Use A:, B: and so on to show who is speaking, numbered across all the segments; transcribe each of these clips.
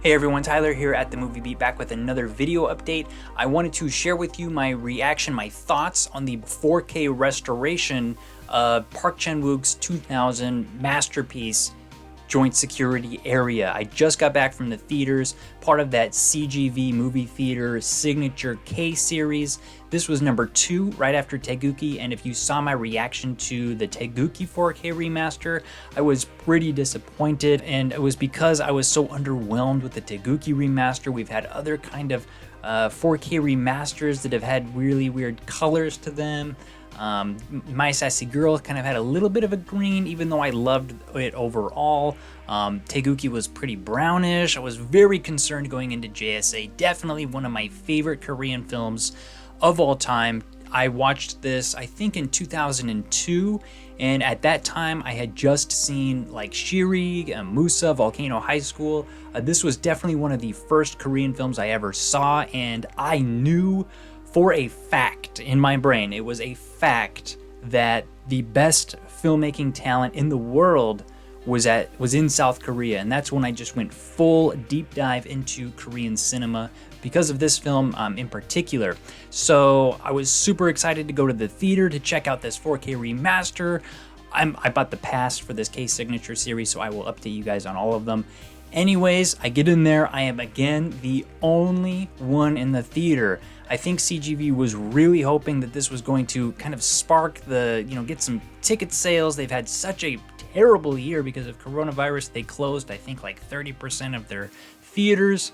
A: Hey everyone, Tyler here at the Movie Beat, back with another video update. I wanted to share with you my reaction, my thoughts on the 4K restoration of Park Chan-wook's 2000 masterpiece, Joint Security Area. I just got back from the theaters, part of that CGV movie theater signature K series. This was number 2 right after Taegukgi, and if you saw my reaction to the Taegukgi 4K remaster, I was pretty disappointed, and it was because I was so underwhelmed with the Taegukgi remaster. We've had other kind of 4K remasters that have had really weird colors to them. My Sassy Girl kind of had a little bit of a green, even though I loved it overall. Taegukgi was pretty brownish. I was very concerned going into JSA. Definitely one of my favorite Korean films of all time. I watched this, I think, in 2002, and at that time I had just seen like Shiri, Musa, Volcano High School. This was definitely one of the first Korean films I ever saw, and I knew for a fact in my brain, it was a fact that the best filmmaking talent in the world was in South Korea, and that's when I just went full deep dive into Korean cinema because of this film in particular. So I was super excited to go to the theater to check out this 4K remaster. I bought the pass for this K Signature series, so I will update you guys on all of them. Anyways, I get in there. I am again the only one in the theater. I think CGV was really hoping that this was going to kind of spark the, get some ticket sales. They've had such a terrible year because of coronavirus. They closed, I think, like 30% of their theaters.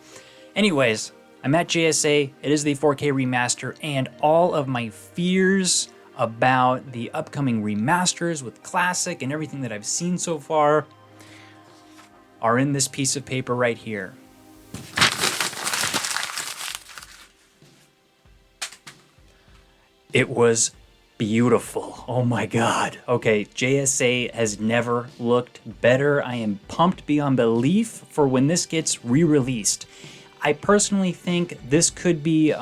A: Anyways, I'm at JSA. It is the 4K remaster, and all of my fears about the upcoming remasters with Classic and everything that I've seen so far are in this piece of paper right here. It was beautiful. Oh my God. Okay, JSA has never looked better. I am pumped beyond belief for when this gets re-released. I personally think this could be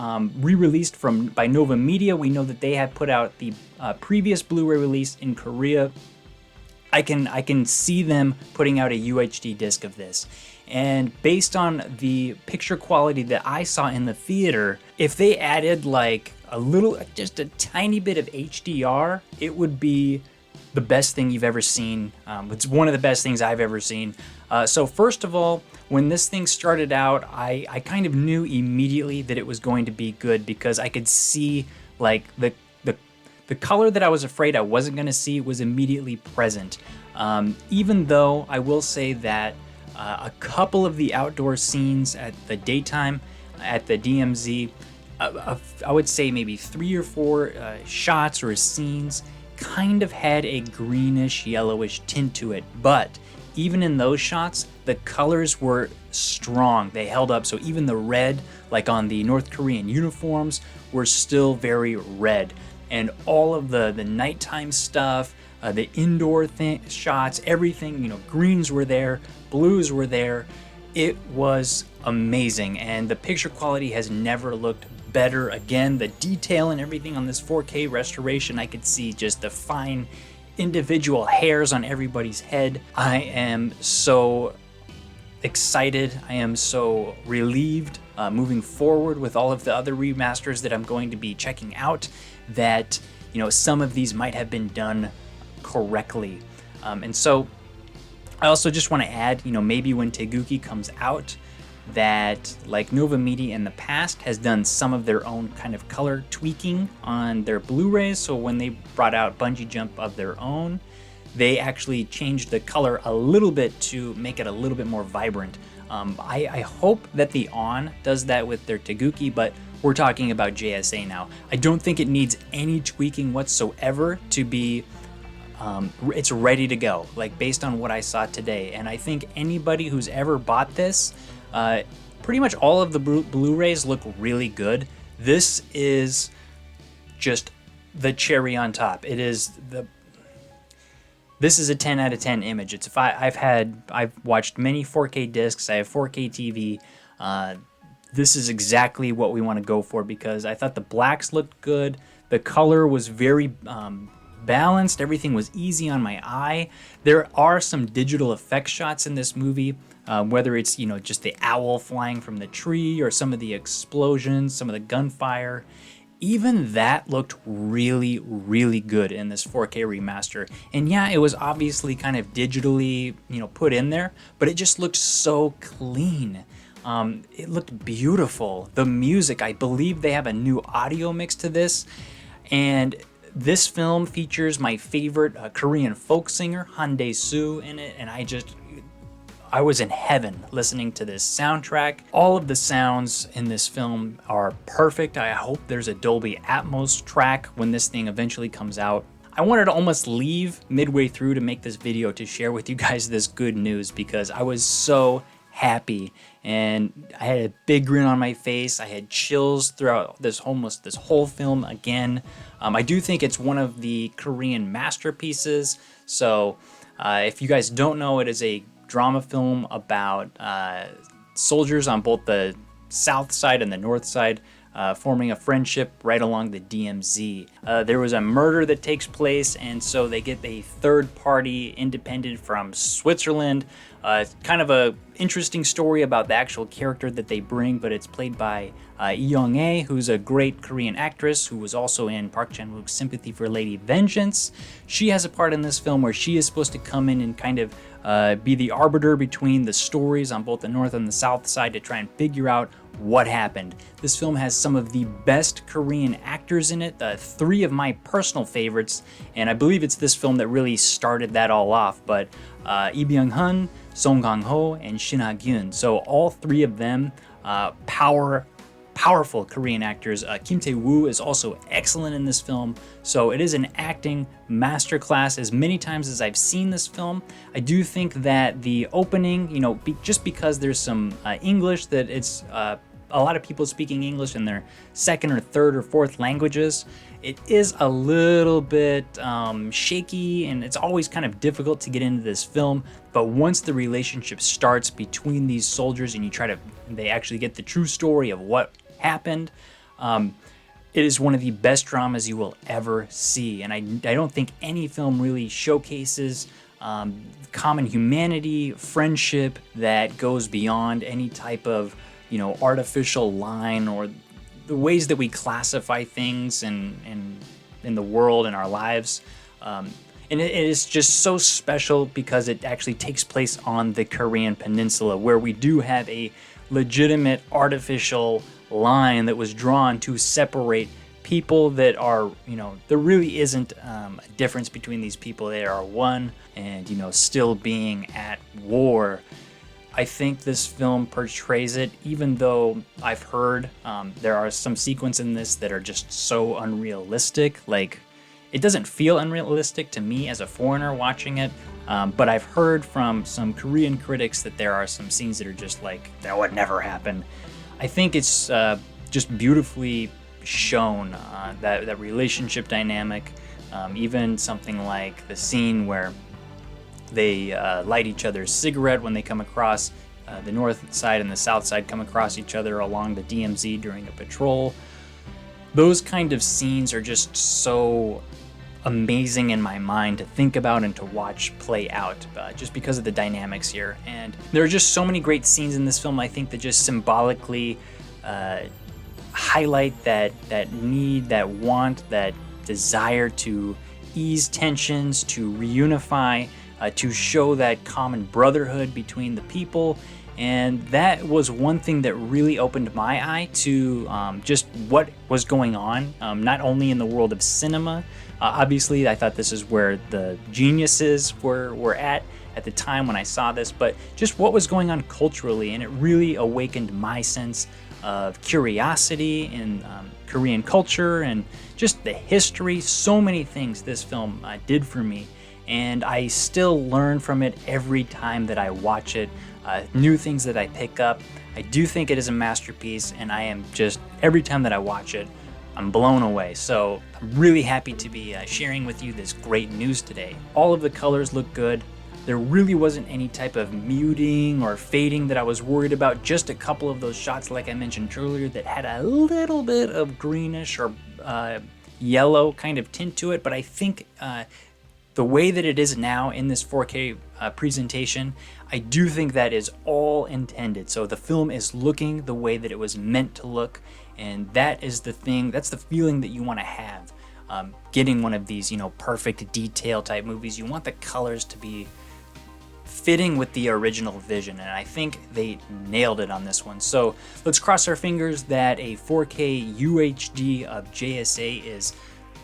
A: re-released by Nova Media. We know that they have put out the previous Blu-ray release in Korea. I can see them putting out a UHD disc of this. And based on the picture quality that I saw in the theater, if they added like just a tiny bit of HDR, it would be the best thing you've ever seen. It's one of the best things I've ever seen. So first of all, when this thing started out, I kind of knew immediately that it was going to be good because I could see like the color that I was afraid I wasn't going to see was immediately present. Even though I will say that a couple of the outdoor scenes at the daytime at the DMZ, I would say maybe 3 or 4 shots or scenes kind of had a greenish yellowish tint to it, but even in those shots the colors were strong. They held up, so even the red, like on the North Korean uniforms, were still very red. And all of the nighttime stuff, the indoor shots, everything, greens were there, blues were there. It was amazing, and the picture quality has never looked better. Again, the detail and everything on this 4K restoration, I could see just the fine individual hairs on everybody's head. I am so excited. I am so relieved moving forward with all of the other remasters that I'm going to be checking out, that some of these might have been done correctly. And so I also just want to add, maybe when Taegukgi comes out, that like Nova Media in the past has done some of their own kind of color tweaking on their Blu-rays. So when they brought out Bungee Jump of their own, they actually changed the color a little bit to make it a little bit more vibrant. I hope that the On does that with their Taegukgi, but we're talking about JSA now. I don't think it needs any tweaking whatsoever to be it's ready to go, like based on what I saw today. And I think anybody who's ever bought this, pretty much all of the Blu-rays look really good. This is just the cherry on top. This is a 10 out of 10 image. I've watched many 4K discs. I have 4K TV. This is exactly what we want to go for because I thought the blacks looked good. The color was very balanced. Everything was easy on my eye. There are some digital effect shots in this movie, whether it's, just the owl flying from the tree or some of the explosions, some of the gunfire. Even that looked really, really good in this 4K remaster. And yeah, it was obviously kind of digitally, put in there, but it just looked so clean. It looked beautiful. The music, I believe they have a new audio mix to this. And this film features my favorite Korean folk singer, Han Dae-soo, in it. And I was in heaven listening to this soundtrack. All of the sounds in this film are perfect. I hope there's a Dolby Atmos track when this thing eventually comes out. I wanted to almost leave midway through to make this video to share with you guys this good news because I was so happy and I had a big grin on my face. I had chills throughout this whole film again. I do think it's one of the Korean masterpieces. So if you guys don't know, it is a drama film about soldiers on both the south side and the north side forming a friendship right along the DMZ. There was a murder that takes place, and so they get a third party independent from Switzerland. Kind of a interesting story about the actual character that they bring, but it's played by Young-ae, who's a great Korean actress who was also in Park Chan-wook's Sympathy for Lady Vengeance. She has a part in this film where she is supposed to come in and kind of be the arbiter between the stories on both the north and the south side to try and figure out what happened. This film has some of the best Korean actors in it, 3 of my personal favorites, and I believe it's this film that really started that all off, but Lee Byung-hun, Kang-ho, and Shin Ha-kyun. So all 3 of them, powerful Korean actors. Kim Tae-woo is also excellent in this film. So it is an acting masterclass. As many times as I've seen this film, I do think that the opening, just because there's some English, that it's a lot of people speaking English in their second or third or fourth languages, it is a little bit shaky, and it's always kind of difficult to get into this film. But once the relationship starts between these soldiers and they actually get the true story of what happened, it is one of the best dramas you will ever see. And I don't think any film really showcases common humanity, friendship that goes beyond any type of artificial line or the ways that we classify things in the world and our lives. And it is just so special because it actually takes place on the Korean peninsula, where we do have a legitimate artificial line that was drawn to separate people that are, there really isn't a difference between these people. They are one, and, still being at war. I think this film portrays it, even though I've heard there are some sequences in this that are just so unrealistic. Like, it doesn't feel unrealistic to me as a foreigner watching it, but I've heard from some Korean critics that there are some scenes that are just like, that would never happen. I think it's just beautifully shown, that relationship dynamic. Even something like the scene where they light each other's cigarette when they come across the north side and the south side come across each other along the DMZ during a patrol. Those kind of scenes are just so amazing in my mind to think about and to watch play out, just because of the dynamics here. And there are just so many great scenes in this film, I think, that just symbolically highlight that need, that want, that desire to ease tensions, to reunify, to show that common brotherhood between the people. And that was one thing that really opened my eye to just what was going on, not only in the world of cinema. Obviously, I thought this is where the geniuses were at the time when I saw this, but just what was going on culturally. And it really awakened my sense of curiosity in Korean culture and just the history. So many things this film did for me. And I still learn from it every time that I watch it. New things that I pick up. I do think it is a masterpiece, and I am just, every time that I watch it, I'm blown away. So I'm really happy to be sharing with you this great news today. All of the colors look good. There really wasn't any type of muting or fading that I was worried about. Just a couple of those shots, like I mentioned earlier, that had a little bit of greenish or yellow kind of tint to it, but I think the way that it is now in this 4K presentation, I do think that is all intended. So the film is looking the way that it was meant to look, and that is the thing, that's the feeling that you want to have. Getting one of these, perfect detail type movies, you want the colors to be fitting with the original vision, and I think they nailed it on this one. So let's cross our fingers that a 4K UHD of JSA is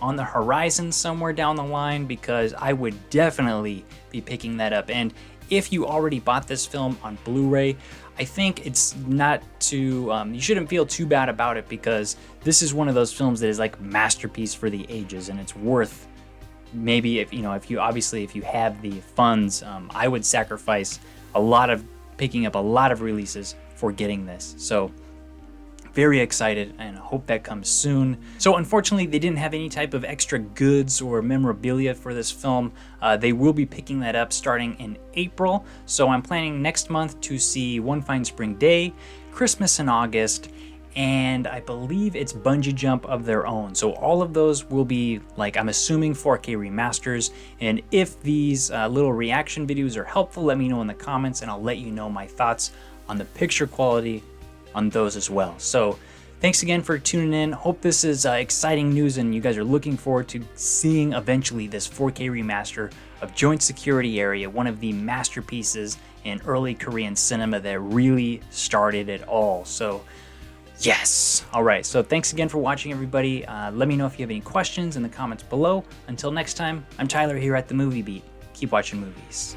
A: on the horizon somewhere down the line, because I would definitely be picking that up. And if you already bought this film on Blu-ray, I think it's not too, you shouldn't feel too bad about it, because this is one of those films that is like masterpiece for the ages, and it's worth, maybe if you have the funds, I would sacrifice picking up a lot of releases for getting this. So very excited and hope that comes soon. So unfortunately, they didn't have any type of extra goods or memorabilia for this film. They will be picking that up starting in April. So I'm planning next month to see One Fine Spring Day, Christmas in August, and I believe it's Bungee Jump of their own. So all of those will be, like, I'm assuming 4K remasters. And if these little reaction videos are helpful, let me know in the comments, and I'll let you know my thoughts on the picture quality on those as well. So thanks again for tuning in. Hope this is exciting news and you guys are looking forward to seeing eventually this 4K remaster of Joint Security Area, one of the masterpieces in early Korean cinema that really started it all. So yes. All right. So thanks again for watching, everybody. Let me know if you have any questions in the comments below. Until next time, I'm Tyler here at The Movie Beat. Keep watching movies.